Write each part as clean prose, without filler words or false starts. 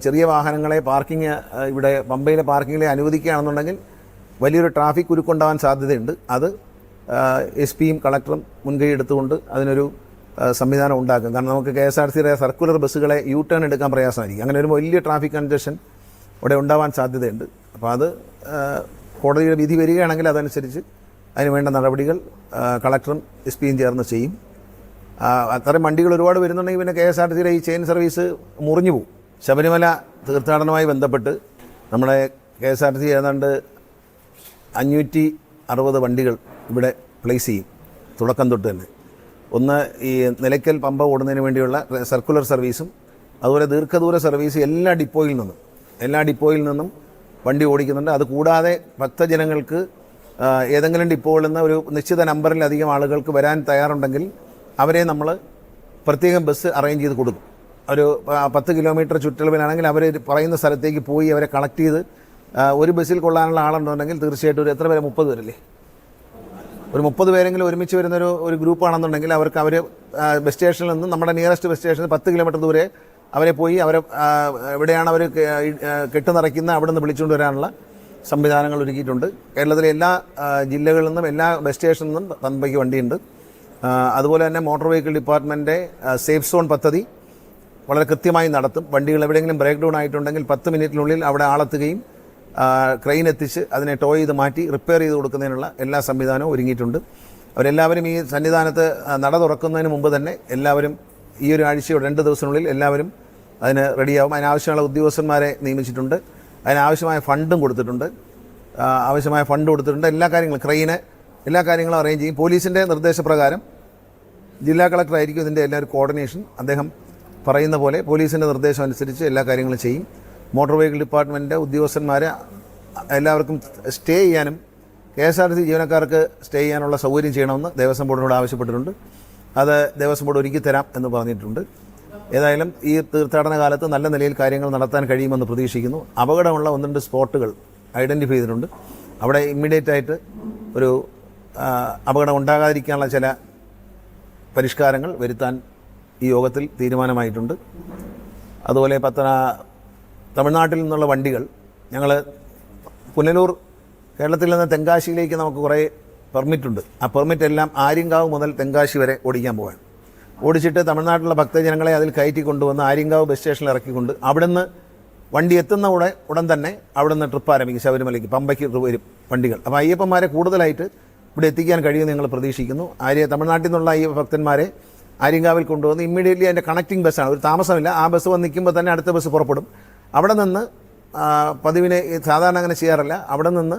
ചെറിയ വാഹനങ്ങളെ പാർക്കിംഗ് ഇവിടെ പമ്പയിലെ പാർക്കിങ്ങിലെ അനുവദിക്കുകയാണെന്നുണ്ടെങ്കിൽ വലിയൊരു ട്രാഫിക് കുരുക്കുണ്ടാകാൻ സാധ്യതയുണ്ട്. അത് SP-യും കളക്ടറും മുൻകൈ എടുത്തുകൊണ്ട് അതിനൊരു സംവിധാനം ഉണ്ടാക്കും. കാരണം നമുക്ക് KSRTC സർക്കുലർ ബസ്സുകളെ ടേൺ എടുക്കാൻ പ്രയാസമായിരിക്കും. അങ്ങനെ ഒരു വലിയ ട്രാഫിക് കൺജഷൻ ഇവിടെ ഉണ്ടാവാൻ സാധ്യതയുണ്ട്. അപ്പോൾ അത് കോടതിയുടെ വിധി വരികയാണെങ്കിൽ അതനുസരിച്ച് അതിന് വേണ്ട നടപടികൾ കളക്ടറും SP-യും ചേർന്ന് ചെയ്യും. അത്തരം വണ്ടികൾ ഒരുപാട് വരുന്നുണ്ടെങ്കിൽ പിന്നെ KSRTC ഈ ചെയിൻ സർവീസ് മുറിഞ്ഞു പോകും. ശബരിമല തീർത്ഥാടനവുമായി ബന്ധപ്പെട്ട് നമ്മുടെ KSRTC ഏതാണ്ട് 560 വണ്ടികൾ ഇവിടെ പ്ലേസ് ചെയ്യും തുടക്കം തൊട്ട് തന്നെ. ഒന്ന് ഈ നിലയ്ക്കൽ പമ്പ ഓടുന്നതിന് വേണ്ടിയുള്ള സർക്കുലർ സർവീസും അതുപോലെ ദീർഘദൂര സർവീസ് എല്ലാ ഡിപ്പോയിൽ നിന്നും വണ്ടി ഓടിക്കുന്നുണ്ട്. അതുകൂടാതെ ഭക്തജനങ്ങൾക്ക് ഏതെങ്കിലും ഡിപ്പോയിൽ നിന്ന് ഒരു നിശ്ചിത നമ്പറിലധികം ആളുകൾക്ക് വരാൻ തയ്യാറുണ്ടെങ്കിൽ അവരെ നമ്മൾ പ്രത്യേകം ബസ് അറേഞ്ച് ചെയ്ത് കൊടുക്കും. ഒരു 10 കിലോമീറ്റർ ചുറ്റളവിലാണെങ്കിൽ അവർ പറയുന്ന സ്ഥലത്തേക്ക് പോയി അവരെ കളക്ട് ചെയ്ത് ഒരു ബസ്സിൽ കൊള്ളാനുള്ള ആളുണ്ടെങ്കിൽ തീർച്ചയായിട്ടും ഒരു എത്ര പേരെ 30 പേരല്ലേ, ഒരു 30 പേരെങ്കിലും ഒരുമിച്ച് വരുന്നൊരു ഗ്രൂപ്പാണെന്നുണ്ടെങ്കിൽ അവർ ബസ് സ്റ്റേഷനിൽ നിന്ന് നമ്മുടെ നിയറസ്റ്റ് ബസ് സ്റ്റേഷനിൽ 10 കിലോമീറ്റർ ദൂരെ അവരെ പോയി എവിടെയാണ് അവർ കെട്ടുനിറയ്ക്കുന്ന അവിടെ നിന്ന് വിളിച്ചുകൊണ്ട് വരാനുള്ള സംവിധാനങ്ങൾ ഒരുക്കിയിട്ടുണ്ട്. കേരളത്തിലെ എല്ലാ ജില്ലകളിൽ നിന്നും എല്ലാ ബസ് സ്റ്റേഷനിൽ നിന്നും പമ്പയ്ക്ക് വണ്ടിയുണ്ട്. അതുപോലെ തന്നെ മോട്ടോർ വെഹിക്കിൾ ഡിപ്പാർട്ട്മെൻറ്റിൻ്റെ സേഫ് സോൺ പദ്ധതി വളരെ കൃത്യമായി നടത്തും. വണ്ടികൾ എവിടെയെങ്കിലും ബ്രേക്ക് ഡൗൺ ആയിട്ടുണ്ടെങ്കിൽ 10 മിനിറ്റിനുള്ളിൽ അവിടെ ആളെത്തുകയും ക്രെയിൻ എത്തിച്ച് അതിനെ ടോ ചെയ്ത് മാറ്റി റിപ്പയർ ചെയ്ത് കൊടുക്കുന്നതിനുള്ള എല്ലാ സംവിധാനവും ഒരുങ്ങിയിട്ടുണ്ട്. അവരെല്ലാവരും ഈ സന്നിധാനത്ത് നട തുറക്കുന്നതിന് മുമ്പ് തന്നെ എല്ലാവരും ഈ ഒരു ആഴ്ചയോ 2 ദിവസത്തിനുള്ളിൽ എല്ലാവരും അതിന് റെഡിയാവും. അതിനാവശ്യമുള്ള ഉദ്യോഗസ്ഥന്മാരെ നിയമിച്ചിട്ടുണ്ട്. അതിനാവശ്യമായ ഫണ്ടും കൊടുത്തിട്ടുണ്ട്. എല്ലാ കാര്യങ്ങളും ക്രെയിന് എല്ലാ കാര്യങ്ങളും അറേഞ്ച് ചെയ്യും. പോലീസിൻ്റെ നിർദ്ദേശപ്രകാരം ജില്ലാ കളക്ടറായിരിക്കും ഇതിൻ്റെ എല്ലാവരും കോർഡിനേഷൻ. അദ്ദേഹം പറയുന്ന പോലെ പോലീസിൻ്റെ നിർദ്ദേശം അനുസരിച്ച് എല്ലാ കാര്യങ്ങളും ചെയ്യും. മോട്ടോർ വെഹിക്കിൾ ഡിപ്പാർട്ട്മെൻറ്റിൻ്റെ ഉദ്യോഗസ്ഥന്മാരെ എല്ലാവർക്കും സ്റ്റേ ചെയ്യാനും KSRTC ജീവനക്കാർക്ക് സ്റ്റേ ചെയ്യാനുള്ള സൗകര്യം ചെയ്യണമെന്ന് ദേവസ്വം ബോർഡിനോട് ആവശ്യപ്പെട്ടിട്ടുണ്ട്. അത് ദേവസ്വം ബോർഡ് ഒരുക്കി തരാം എന്ന് പറഞ്ഞിട്ടുണ്ട്. ഏതായാലും ഈ തീർത്ഥാടന കാലത്ത് നല്ല നിലയിൽ കാര്യങ്ങൾ നടത്താൻ കഴിയുമെന്ന് പ്രതീക്ഷിക്കുന്നു. അപകടമുള്ള 1-2 സ്പോട്ടുകൾ ഐഡൻറ്റിഫൈ ചെയ്തിട്ടുണ്ട്. അവിടെ ഇമ്മീഡിയറ്റ് ആയിട്ട് ഒരു അപകടം ഉണ്ടാകാതിരിക്കാനുള്ള ചില പരിഷ്കാരങ്ങൾ വരുത്താൻ ഈ യോഗത്തിൽ തീരുമാനമായിട്ടുണ്ട്. അതുപോലെ തമിഴ്നാട്ടിൽ നിന്നുള്ള വണ്ടികൾ ഞങ്ങൾ പുനലൂർ കേരളത്തിൽ നിന്ന് തെങ്കാശിയിലേക്ക് നമുക്ക് കുറേ പെർമിറ്റുണ്ട്. ആ പെർമിറ്റ് എല്ലാം ആര്യങ്കാവ് മുതൽ തെങ്കാശി വരെ ഓടിക്കാൻ പോകാൻ ഓടിച്ചിട്ട് തമിഴ്നാട്ടിലുള്ള ഭക്തജനങ്ങളെ അതിൽ കയറ്റി കൊണ്ടുവന്ന് ആര്യങ്കാവ് ബസ് സ്റ്റേഷനിൽ ഇറക്കിക്കൊണ്ട് അവിടുന്ന് വണ്ടി എത്തുന്ന ഉടൻ തന്നെ അവിടുന്ന് ട്രിപ്പ് ആരംഭിക്കും. ശബരിമലയ്ക്ക് പമ്പയ്ക്ക് വരും വണ്ടികൾ. അപ്പോൾ അയ്യപ്പന്മാരെ കൂടുതലായിട്ട് ഇവിടെ എത്തിക്കാൻ കഴിയുമെന്ന് ഞങ്ങൾ പ്രതീക്ഷിക്കുന്നു. തമിഴ്നാട്ടിൽ നിന്നുള്ള അയ്യപ്പ ഭക്തന്മാരെ ആര്യങ്കാവിൽ കൊണ്ടുവന്ന് ഇമ്മീഡിയറ്റ്ലി അതിൻ്റെ കണക്റ്റിംഗ് ബസ്സാണ്, ഒരു താമസമില്ല. ആ ബസ് വന്ന് നിൽക്കുമ്പോൾ തന്നെ അടുത്ത ബസ് പുറപ്പെടും. അവിടെ നിന്ന് പതിവിനെ സാധാരണ അങ്ങനെ ചെയ്യാറില്ല. അവിടെ നിന്ന്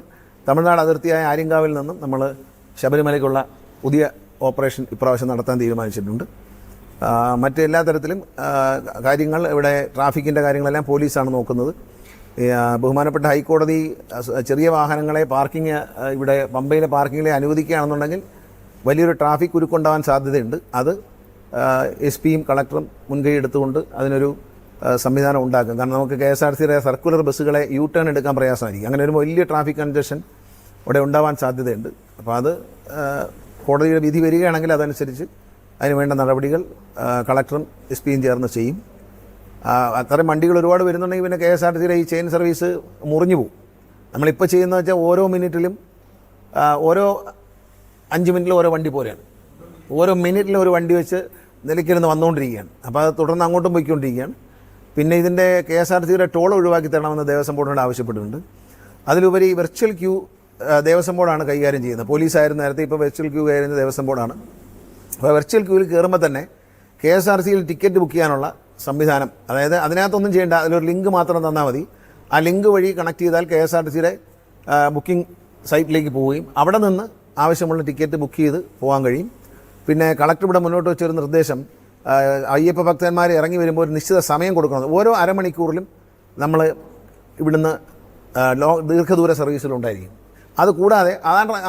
തമിഴ്നാട് അതിർത്തിയായ ആര്യങ്കാവിൽ നിന്നും നമ്മൾ ശബരിമലയ്ക്കുള്ള പുതിയ ഓപ്പറേഷൻ ഇപ്രാവശ്യം നടത്താൻ തീരുമാനിച്ചിട്ടുണ്ട്. മറ്റെല്ലാ തരത്തിലും കാര്യങ്ങൾ ഇവിടെ ട്രാഫിക്കിൻ്റെ കാര്യങ്ങളെല്ലാം പോലീസാണ് നോക്കുന്നത്. ബഹുമാനപ്പെട്ട ഹൈക്കോടതി ചെറിയ വാഹനങ്ങളെ ഇവിടെ പമ്പയിലെ പാർക്കിങ്ങിലെ അനുവദിക്കുകയാണെന്നുണ്ടെങ്കിൽ വലിയൊരു ട്രാഫിക് കുരുക്കുണ്ടാകാൻ സാധ്യതയുണ്ട്. അത് SP-യും കളക്ടറും മുൻകൈ എടുത്തുകൊണ്ട് അതിനൊരു സംവിധാനം ഉണ്ടാക്കും. കാരണം നമുക്ക് KSRTC സർക്കുലർ ബസ്സുകളെ ടേൺ എടുക്കാൻ പ്രയാസമായിരിക്കും. അങ്ങനെ ഒരു വലിയ ട്രാഫിക് കൺജഷൻ ഇവിടെ ഉണ്ടാവാൻ സാധ്യതയുണ്ട്. അപ്പോൾ അത് കോടതിയുടെ വിധി വരികയാണെങ്കിൽ അതനുസരിച്ച് അതിന് വേണ്ട നടപടികൾ കളക്ടറും SP-യും ചേർന്ന് ചെയ്യും. അത്തരം വണ്ടികൾ ഒരുപാട് വരുന്നുണ്ടെങ്കിൽ പിന്നെ KSRTC ഈ ചെയിൻ സർവീസ് മുറിഞ്ഞു പോകും. നമ്മളിപ്പോൾ ചെയ്യുന്നത് വെച്ചാൽ ഓരോ മിനിറ്റിലും ഓരോ 5 മിനിറ്റിലും ഓരോ വണ്ടി പോലെയാണ്. ഓരോ മിനിറ്റിലും ഒരു വണ്ടി വെച്ച് നിലയ്ക്കിരുന്ന് വന്നുകൊണ്ടിരിക്കുകയാണ്. അപ്പോൾ അത് തുടർന്ന് അങ്ങോട്ടും പോയിക്കൊണ്ടിരിക്കുകയാണ്. പിന്നെ ഇതിൻ്റെ KSRTC ടോൾ ഒഴിവാക്കി തരണമെന്ന് ദേവസ്വം ബോർഡിനോട് ആവശ്യപ്പെട്ടിട്ടുണ്ട്. അതിലുപരി വെർച്വൽ ക്യൂ ദേവസ്വം ബോർഡാണ് കൈകാര്യം ചെയ്യുന്നത്. പോലീസായിരുന്നു നേരത്തെ, ഇപ്പോൾ വെർച്വൽ ക്യൂ കൈകാര്യം ദേവസ്വം ബോർഡാണ്. അപ്പോൾ വെർച്വൽ ക്യൂവിൽ കയറുമ്പോൾ തന്നെ KSRTCയിൽ ടിക്കറ്റ് ബുക്ക് ചെയ്യാനുള്ള സംവിധാനം, അതായത് അതിനകത്തൊന്നും ചെയ്യേണ്ട, അതിലൊരു ലിങ്ക് മാത്രം തന്നാൽ മതി. ആ ലിങ്ക് വഴി കണക്ട് ചെയ്താൽ KSRTCയുടെ ബുക്കിംഗ് സൈറ്റിലേക്ക് പോവുകയും അവിടെ നിന്ന് ആവശ്യമുള്ള ടിക്കറ്റ് ബുക്ക് ചെയ്ത് പോകാൻ കഴിയും. പിന്നെ കളക്ടർ ഇവിടെ മുന്നോട്ട് വെച്ചൊരു നിർദ്ദേശം, അയ്യപ്പ ഭക്തന്മാർ ഇറങ്ങി വരുമ്പോൾ ഒരു നിശ്ചിത സമയം കൊടുക്കണം. ഓരോ അരമണിക്കൂറിലും നമ്മൾ ഇവിടുന്ന് ദീർഘദൂര സർവീസിലുണ്ടായിരിക്കും. അതുകൂടാതെ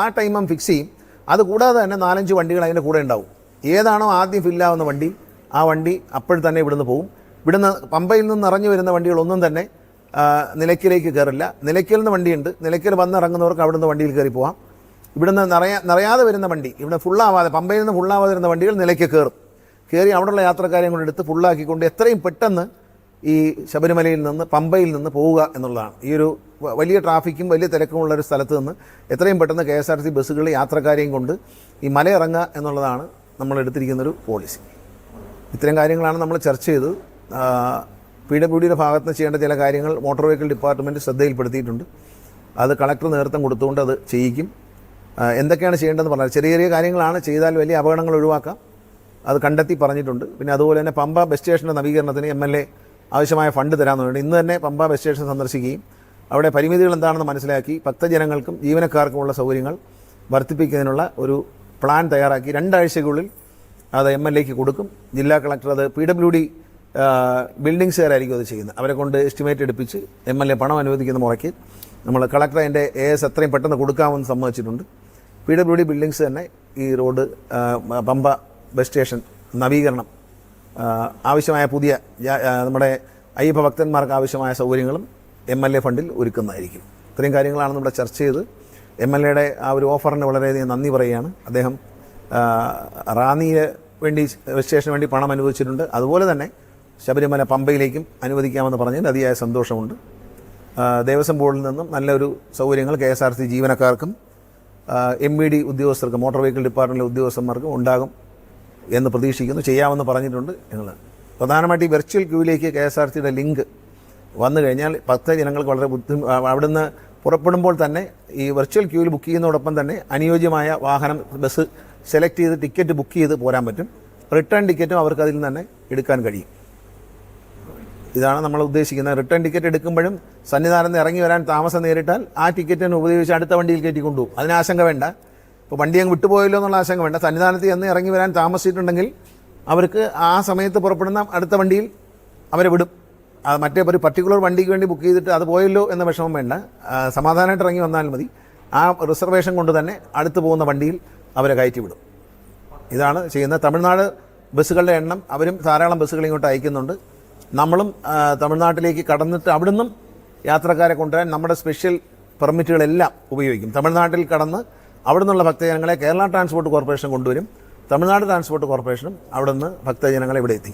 ആ ടൈം ഫിക്സ് ചെയ്യും. അതുകൂടാതെ തന്നെ 4-5 വണ്ടികൾ അതിൻ്റെ കൂടെ ഉണ്ടാവും. ഏതാണോ ആദ്യം ഫില്ലാവുന്ന വണ്ടി, ആ വണ്ടി അപ്പോൾ തന്നെ ഇവിടുന്ന് പോകും. ഇവിടുന്ന് പമ്പയിൽ നിന്ന് ഇറങ്ങി വരുന്ന വണ്ടികളൊന്നും തന്നെ നിലയ്ക്കലേക്ക് കയറില്ല. നിലയ്ക്കൽ നിന്ന് വണ്ടിയുണ്ട്. നിലയ്ക്കൽ വന്നിറങ്ങുന്നവർക്ക് അവിടുന്ന് വണ്ടിയിൽ കയറി പോകാം. ഇവിടുന്ന് നിറയാതെ വരുന്ന വണ്ടി, ഇവിടെ ഫുള്ളാവാതെ, പമ്പയിൽ നിന്ന് ഫുള്ളാവാതെ വരുന്ന വണ്ടികൾ നിലയ്ക്ക് കയറും. കയറി അവിടെയുള്ള യാത്രക്കാരെയും കൊണ്ട് എടുത്ത് ഫുള്ളാക്കിക്കൊണ്ട് എത്രയും പെട്ടെന്ന് ഈ ശബരിമലയിൽ നിന്ന് പമ്പയിൽ നിന്ന് പോവുക എന്നുള്ളതാണ്. ഈ ഒരു വലിയ ട്രാഫിക്കും വലിയ തിരക്കുമുള്ള ഒരു സ്ഥലത്ത് നിന്ന് എത്രയും പെട്ടെന്ന് KSRTC ബസ്സുകൾ യാത്രക്കാരെയും കൊണ്ട് ഈ മലയിറങ്ങുക എന്നുള്ളതാണ് നമ്മൾ എടുത്തിരിക്കുന്നൊരു പോളിസി. ഇത്തരം കാര്യങ്ങളാണ് നമ്മൾ ചർച്ച ചെയ്ത് PWDയുടെ ഭാഗത്ത് നിന്ന് ചെയ്യേണ്ട ചില കാര്യങ്ങൾ മോട്ടോർ വെഹിക്കിൾ ഡിപ്പാർട്ട്മെൻറ്റ് ശ്രദ്ധയിൽപ്പെടുത്തിയിട്ടുണ്ട്. അത് കളക്ടർ നേതൃത്വം കൊടുത്തുകൊണ്ട് അത് ചെയ്യിക്കും. എന്തൊക്കെയാണ് ചെയ്യേണ്ടതെന്ന് പറഞ്ഞാൽ ചെറിയ ചെറിയ കാര്യങ്ങളാണ്, ചെയ്താൽ വലിയ അപകടങ്ങൾ ഒഴിവാക്കാം. അത് കണ്ടെത്തി പറഞ്ഞിട്ടുണ്ട്. പിന്നെ അതുപോലെ തന്നെ പമ്പ ബസ് സ്റ്റേഷൻ്റെ നവീകരണത്തിന് MLA ആവശ്യമായ ഫണ്ട് തരാമെന്ന് വേണ്ടി ഇന്ന് തന്നെ പമ്പ ബസ് സ്റ്റേഷൻ സന്ദർശിക്കുകയും അവിടെ പരിമിതികൾ എന്താണെന്ന് മനസ്സിലാക്കി ഭക്തജനങ്ങൾക്കും ജീവനക്കാർക്കുമുള്ള സൗകര്യങ്ങൾ വർദ്ധിപ്പിക്കുന്നതിനുള്ള ഒരു പ്ലാൻ തയ്യാറാക്കി 2 ആഴ്ചയ്ക്കുള്ളിൽ അത് MLAക്ക് കൊടുക്കും. ജില്ലാ കളക്ടർ അത് PWD ബിൽഡിങ്സുകാരായിരിക്കും അത് ചെയ്യുന്നത്. അവരെ കൊണ്ട് എസ്റ്റിമേറ്റ് എടുപ്പിച്ച് MLA പണം അനുവദിക്കുന്ന മുറയ്ക്ക് നമ്മൾ കളക്ടർ അതിൻ്റെ AS എത്രയും പെട്ടെന്ന് കൊടുക്കാമെന്ന് സമ്മതിച്ചിട്ടുണ്ട്. PWD ബിൽഡിങ്സ് തന്നെ ഈ റോഡ് പമ്പ ബസ് സ്റ്റേഷൻ നവീകരണം ആവശ്യമായ പുതിയ നമ്മുടെ അയ്യപ്പ ഭക്തന്മാർക്ക് ആവശ്യമായ സൗകര്യങ്ങളും MLA ഫണ്ടിൽ ഒരുക്കുന്നതായിരിക്കും. ഇത്രയും കാര്യങ്ങളാണ് നമ്മുടെ ചർച്ച ചെയ്ത് MLAയുടെ ആ ഒരു ഓഫറിന് വളരെയധികം നന്ദി പറയുകയാണ്. അദ്ദേഹം റാന്നിയെ വേണ്ടി ബസ് സ്റ്റേഷന് വേണ്ടി പണം അനുവദിച്ചിട്ടുണ്ട്. അതുപോലെ തന്നെ ശബരിമല പമ്പയിലേക്കും അനുവദിക്കാമെന്ന് പറഞ്ഞതിൽ അതിയായ സന്തോഷമുണ്ട്. ദേവസ്വം ബോർഡിൽ നിന്നും നല്ലൊരു സൗകര്യങ്ങൾ KSRTC ജീവനക്കാർക്കും MVD ഉദ്യോഗസ്ഥർക്കും മോട്ടോർ വെഹിക്കിൾ ഡിപ്പാർട്ട്മെൻറ്റിലെ ഉദ്യോഗസ്ഥന്മാർക്കും ഉണ്ടാകും എന്ന് പ്രതീക്ഷിക്കുന്നു. ചെയ്യാമെന്ന് പറഞ്ഞിട്ടുണ്ട്. ഞങ്ങൾ പ്രധാനമായിട്ട് ഈ വെർച്വൽ ക്യൂവിലേക്ക് KSRTCയുടെ ലിങ്ക് വന്നു കഴിഞ്ഞാൽ ഭക്തജനങ്ങൾക്ക് വളരെ അവിടുന്ന് പുറപ്പെടുമ്പോൾ തന്നെ ഈ വെർച്വൽ ക്യൂവിൽ ബുക്ക് ചെയ്യുന്നതോടൊപ്പം തന്നെ അനുയോജ്യമായ വാഹനം ബസ് സെലക്ട് ചെയ്ത് ടിക്കറ്റ് ബുക്ക് ചെയ്ത് പോരാൻ പറ്റും. റിട്ടേൺ ടിക്കറ്റും അവർക്ക് അതിൽ നിന്ന് തന്നെ എടുക്കാൻ കഴിയും. ഇതാണ് നമ്മൾ ഉദ്ദേശിക്കുന്നത്. റിട്ടേൺ ടിക്കറ്റ് എടുക്കുമ്പോഴും സന്നിധാനത്ത് നിന്ന് ഇറങ്ങി വരാൻ താമസം നേരിട്ടാൽ ആ ടിക്കറ്റിന് ഉപയോഗിച്ച് അടുത്ത വണ്ടിയിൽ കയറ്റി കൊണ്ടുപോകും. അതിന് ആശങ്ക വേണ്ട. ഇപ്പോൾ വണ്ടി അങ്ങ് വിട്ടുപോയല്ലോ എന്നുള്ള ആശങ്ക വേണ്ട. സന്നിധാനത്ത് എന്ന് ഇറങ്ങി വരാൻ താമസിച്ചിട്ടുണ്ടെങ്കിൽ അവർക്ക് ആ സമയത്ത് പുറപ്പെടുന്ന അടുത്ത വണ്ടിയിൽ അവരെ വിടും. മറ്റേ ഒരു പർട്ടിക്കുലർ വണ്ടിക്ക് വേണ്ടി ബുക്ക് ചെയ്തിട്ട് അത് പോയല്ലോ എന്ന വിഷമം വേണ്ട. സമാധാനമായിട്ട് ഇറങ്ങി വന്നാൽ മതി. ആ റിസർവേഷൻ കൊണ്ട് തന്നെ അടുത്ത് പോകുന്ന വണ്ടിയിൽ അവരെ കയറ്റി വിടും. ഇതാണ് ചെയ്യുന്നത്. തമിഴ്നാട് ബസ്സുകളുടെ എണ്ണം അവരും ധാരാളം ബസ്സുകൾ ഇങ്ങോട്ട് അയക്കുന്നുണ്ട്. നമ്മളും തമിഴ്നാട്ടിലേക്ക് കടന്നിട്ട് അവിടുന്നും യാത്രക്കാരെ കൊണ്ടുവരാൻ നമ്മുടെ സ്പെഷ്യൽ പെർമിറ്റുകളെല്ലാം ഉപയോഗിക്കും. തമിഴ്നാട്ടിൽ കടന്ന് അവിടെ നിന്നുള്ള ഭക്തജനങ്ങളെ കേരള ട്രാൻസ്പോർട്ട് കോർപ്പറേഷൻ കൊണ്ടുവരും. തമിഴ്നാട് ട്രാൻസ്പോർട്ട് കോർപ്പറേഷനും അവിടെ നിന്ന് ഭക്തജനങ്ങളെ ഇവിടെ എത്തി.